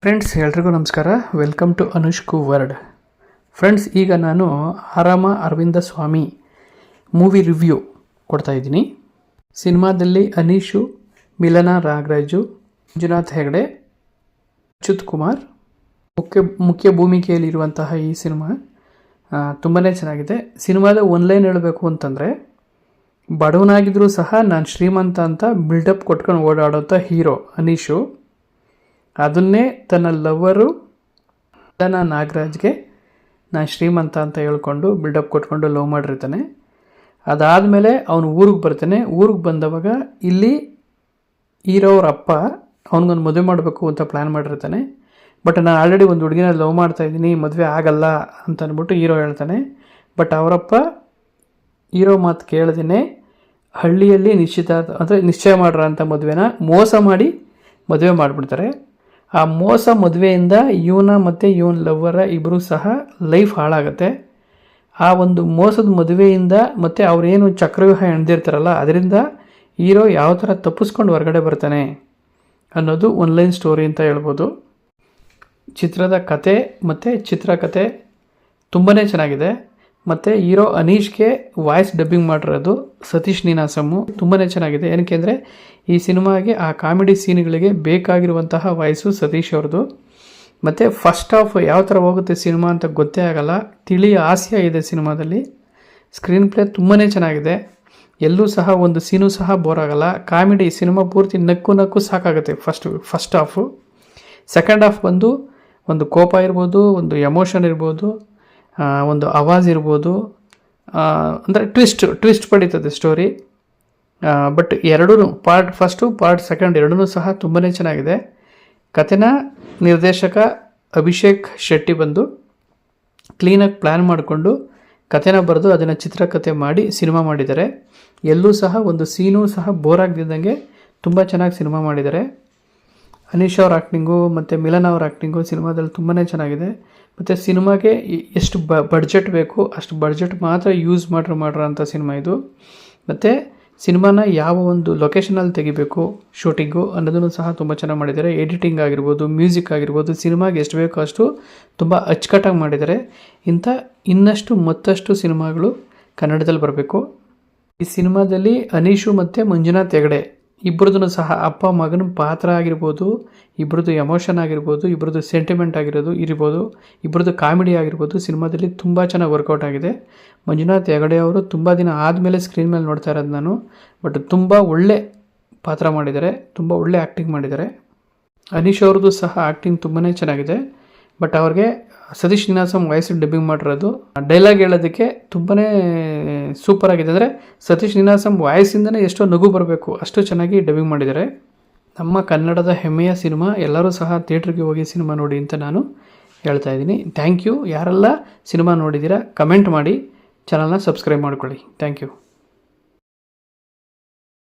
Friends ಎಲ್ರಿಗೂ ನಮಸ್ಕಾರ. Welcome to Anushku world. Friends, ಈಗ ನಾನು ಆರಾಮ ಅರವಿಂದ ಸ್ವಾಮಿ ಮೂವಿ ರಿವ್ಯೂ ಕೊಡ್ತಾ ಇದ್ದೀನಿ. ಸಿನಿಮಾದಲ್ಲಿ ಅನೀಶು, ಮಿಲನಾ ನಾಗರಾಜು, ಮಂಜುನಾಥ್ ಹೆಗಡೆ, ಅಚ್ಯುತ್ ಕುಮಾರ್ ಮುಖ್ಯ ಭೂಮಿಕೆಯಲ್ಲಿರುವಂತಹ ಈ ಸಿನಿಮಾ ತುಂಬಾ ಚೆನ್ನಾಗಿದೆ. ಸಿನಿಮಾದ ಒನ್ಲೈನ್ ಹೇಳಬೇಕು ಅಂತಂದರೆ, ಬಡವನಾಗಿದ್ದರೂ ಸಹ ನಾನು ಶ್ರೀಮಂತ ಅಂತ ಬಿಲ್ಡಪ್ ಕೊಟ್ಕೊಂಡು ಓಡಾಡೋಂಥ ಹೀರೋ ಅನೀಶು ಅದನ್ನೇ ತನ್ನ ಲವರು ಮಿಲನಾ ನಾಗರಾಜ್ಗೆ ನಾನು ಶ್ರೀಮಂತ ಅಂತ ಹೇಳ್ಕೊಂಡು ಬಿಲ್ಡಪ್ ಕೊಟ್ಕೊಂಡು ಲವ್ ಮಾಡಿರ್ತಾನೆ. ಅದಾದಮೇಲೆ ಅವನು ಊರಿಗೆ ಬರ್ತಾನೆ. ಊರಿಗೆ ಬಂದವಾಗ ಇಲ್ಲಿ ಹೀರೋವ್ರ ಅಪ್ಪ ಅವನಿಗೊಂದು ಮದುವೆ ಮಾಡಬೇಕು ಅಂತ ಪ್ಲ್ಯಾನ್ ಮಾಡಿರ್ತಾನೆ. ಬಟ್ ನಾನು ಆಲ್ರೆಡಿ ಒಂದು ಹುಡುಗಿನ ಲವ್ ಮಾಡ್ತಾಯಿದ್ದೀನಿ, ಮದುವೆ ಆಗಲ್ಲ ಅಂತ ಅಂದ್ಬಿಟ್ಟು ಹೀರೋ ಹೇಳ್ತಾನೆ. ಬಟ್ ಅವರಪ್ಪ ಹೀರೋ ಮಾತು ಕೇಳ್ದೇ ಹಳ್ಳಿಯಲ್ಲಿ ನಿಶ್ಚಯ ಮಾಡ್ರ ಅಂತ ಮದುವೆನ ಮೋಸ ಮಾಡಿ ಮದುವೆ ಮಾಡಿಬಿಡ್ತಾರೆ. ಆ ಮದುವೆಯಿಂದ ಇವನ ಮತ್ತು ಇವನ ಲವ್ವರ ಇಬ್ಬರೂ ಸಹ ಲೈಫ್ ಹಾಳಾಗುತ್ತೆ. ಆ ಒಂದು ಮೋಸದ ಮದುವೆಯಿಂದ ಮತ್ತು ಅವರೇನು ಚಕ್ರವ್ಯೂಹ ಎಣ್ದಿರ್ತಾರಲ್ಲ ಅದರಿಂದ ಹೀರೋ ಯಾವ ಥರ ತಪ್ಪಿಸ್ಕೊಂಡು ಹೊರಗಡೆ ಬರ್ತಾನೆ ಅನ್ನೋದು ಒನ್ಲೈನ್ ಸ್ಟೋರಿ ಅಂತ ಹೇಳ್ಬೋದು. ಚಿತ್ರದ ಕತೆ ಮತ್ತು ಚಿತ್ರಕಥೆ ತುಂಬಾ ಚೆನ್ನಾಗಿದೆ. ಮತ್ತು ಹೀರೋ ಅನೀಶ್ಗೆ ವಾಯ್ಸ್ ಡಬ್ಬಿಂಗ್ ಮಾಡಿರೋದು ಸತೀಶ್ ನೀನಾಸಮ್ಮು ತುಂಬಾ ಚೆನ್ನಾಗಿದೆ. ಏನಕ್ಕೆ ಅಂದರೆ ಈ ಸಿನಿಮಾಗೆ ಆ ಕಾಮಿಡಿ ಸೀನ್ಗಳಿಗೆ ಬೇಕಾಗಿರುವಂತಹ ವಾಯ್ಸು ಸತೀಶ್ ಅವ್ರದ್ದು. ಮತ್ತು ಫಸ್ಟ್ ಹಾಫ್ ಯಾವ ಥರ ಹೋಗುತ್ತೆ ಸಿನಿಮಾ ಅಂತ ಗೊತ್ತೇ ಆಗಲ್ಲ. ತಿಳಿ ಹಾಸ್ಯ ಇದೆ ಸಿನಿಮಾದಲ್ಲಿ. ಸ್ಕ್ರೀನ್ ಪ್ಲೇ ತುಂಬಾ ಚೆನ್ನಾಗಿದೆ. ಎಲ್ಲೂ ಸಹ ಒಂದು ಸೀನು ಸಹ ಬೋರ್ ಆಗಲ್ಲ. ಕಾಮಿಡಿ ಸಿನಿಮಾ ಪೂರ್ತಿ ನಕ್ಕು ಸಾಕಾಗುತ್ತೆ ಫಸ್ಟ್ ಹಾಫು. ಸೆಕೆಂಡ್ ಹಾಫ್ ಬಂದು ಒಂದು ಕೋಪ ಇರ್ಬೋದು, ಒಂದು ಎಮೋಷನ್ ಇರ್ಬೋದು, ಒಂದು ಆವಾಜ್ ಇರ್ಬೋದು, ಅಂದರೆ ಟ್ವಿಸ್ಟ್ ಪಡೀತದೆ ಸ್ಟೋರಿ. ಬಟ್ ಎರಡೂ ಪಾರ್ಟ್ ಫಸ್ಟು ಪಾರ್ಟ್ ಸೆಕೆಂಡ್ ಎರಡೂ ಸಹ ತುಂಬಾ ಚೆನ್ನಾಗಿದೆ. ಕಥೆನ ನಿರ್ದೇಶಕ ಅಭಿಷೇಕ್ ಶೆಟ್ಟಿ ಬಂದು ಕ್ಲೀನಾಗಿ ಪ್ಲ್ಯಾನ್ ಮಾಡಿಕೊಂಡು ಕಥೆನ ಬರೆದು ಅದನ್ನು ಚಿತ್ರಕಥೆ ಮಾಡಿ ಸಿನಿಮಾ ಮಾಡಿದ್ದಾರೆ. ಎಲ್ಲೂ ಸಹ ಒಂದು ಸೀನು ಸಹ ಬೋರ್ ಆಗದಿದ್ದಂಗೆ ತುಂಬ ಚೆನ್ನಾಗಿ ಸಿನಿಮಾ ಮಾಡಿದ್ದಾರೆ. ಅನೀಶ್ ಅವ್ರ ಆ್ಯಕ್ಟಿಂಗು ಮತ್ತು ಮಿಲನ್ ಅವ್ರ ಆ್ಯಕ್ಟಿಂಗು ಸಿನಿಮಾದಲ್ಲಿ ತುಂಬಾ ಚೆನ್ನಾಗಿದೆ. ಮತ್ತು ಸಿನಿಮಾಗೆ ಎಷ್ಟು ಬಡ್ಜೆಟ್ ಬೇಕು ಅಷ್ಟು ಬಡ್ಜೆಟ್ ಮಾತ್ರ ಯೂಸ್ ಮಾಡ್ರ ಅಂಥ ಸಿನಿಮಾ ಇದು. ಮತ್ತು ಸಿನಿಮಾನ ಯಾವ ಒಂದು ಲೊಕೇಶನಲ್ಲಿ ತೆಗಿಬೇಕು ಶೂಟಿಂಗು ಅನ್ನೋದನ್ನು ಸಹ ತುಂಬ ಚೆನ್ನಾಗಿ ಮಾಡಿದ್ದಾರೆ. ಎಡಿಟಿಂಗ್ ಆಗಿರ್ಬೋದು, ಮ್ಯೂಸಿಕ್ ಆಗಿರ್ಬೋದು, ಸಿನಿಮಾಗೆ ಎಷ್ಟು ಬೇಕೋ ಅಷ್ಟು ತುಂಬ ಅಚ್ಚುಕಟ್ಟಾಗಿ ಮಾಡಿದ್ದಾರೆ. ಇನ್ನಷ್ಟು ಮತ್ತಷ್ಟು ಸಿನಿಮಾಗಳು ಕನ್ನಡದಲ್ಲಿ ಬರಬೇಕು. ಈ ಸಿನಿಮಾದಲ್ಲಿ ಅನೀಶು ಮತ್ತು ಮಂಜುನಾಥ್ ಹೆಗಡೆ ಇಬ್ಬರದೂ ಸಹ ಅಪ್ಪ ಮಗನ ಪಾತ್ರ ಆಗಿರ್ಬೋದು, ಇಬ್ಬರದು ಎಮೋಷನ್ ಆಗಿರ್ಬೋದು, ಇಬ್ಬರದು ಸೆಂಟಿಮೆಂಟ್ ಇರ್ಬೋದು, ಇಬ್ಬರದು ಕಾಮಿಡಿ ಆಗಿರ್ಬೋದು ಸಿನಿಮಾದಲ್ಲಿ ತುಂಬ ಚೆನ್ನಾಗಿ ವರ್ಕೌಟ್ ಆಗಿದೆ. ಮಂಜುನಾಥ್ ಹೆಗಡೆ ಅವರು ತುಂಬ ದಿನ ಆದಮೇಲೆ ಸ್ಕ್ರೀನ್ ಮೇಲೆ ನೋಡ್ತಾ ಇರೋದು ನಾನು. ಬಟ್ ತುಂಬ ಒಳ್ಳೆ ಪಾತ್ರ ಮಾಡಿದ್ದಾರೆ, ತುಂಬ ಒಳ್ಳೆ ಆ್ಯಕ್ಟಿಂಗ್ ಮಾಡಿದ್ದಾರೆ. ಅನೀಶ್ ಅವ್ರದ್ದು ಸಹ ಆ್ಯಕ್ಟಿಂಗ್ ತುಂಬಾ ಚೆನ್ನಾಗಿದೆ. ಬಟ್ ಅವ್ರಿಗೆ ಸತೀಶ್ ನೀನಾಸಂ ವಾಯ್ಸ್ ಡಬ್ಬಿಂಗ್ ಮಾಡಿರೋದು ಡೈಲಾಗ್ ಹೇಳೋದಕ್ಕೆ ತುಂಬಾ ಸೂಪರ್ ಆಗಿದೆ. ಅಂದರೆ ಸತೀಶ್ ನೀನಾಸಂ ವಾಯ್ಸಿಂದನೇ ಎಷ್ಟೋ ನಗು ಬರಬೇಕು ಅಷ್ಟು ಚೆನ್ನಾಗಿ ಡಬ್ಬಿಂಗ್ ಮಾಡಿದ್ದಾರೆ. ನಮ್ಮ ಕನ್ನಡದ ಹೆಮ್ಮೆಯ ಸಿನಿಮಾ, ಎಲ್ಲರೂ ಸಹ ಥಿಯೇಟ್ರಿಗೆ ಹೋಗಿ ಸಿನಿಮಾ ನೋಡಿ ಅಂತ ನಾನು ಹೇಳ್ತಾ ಇದ್ದೀನಿ. Thank you. ಯಾರೆಲ್ಲ ಸಿನಿಮಾ ನೋಡಿದ್ದೀರಾ ಕಮೆಂಟ್ ಮಾಡಿ, ಚಾನಲ್ನ ಸಬ್ಸ್ಕ್ರೈಬ್ ಮಾಡ್ಕೊಳ್ಳಿ. Thank you.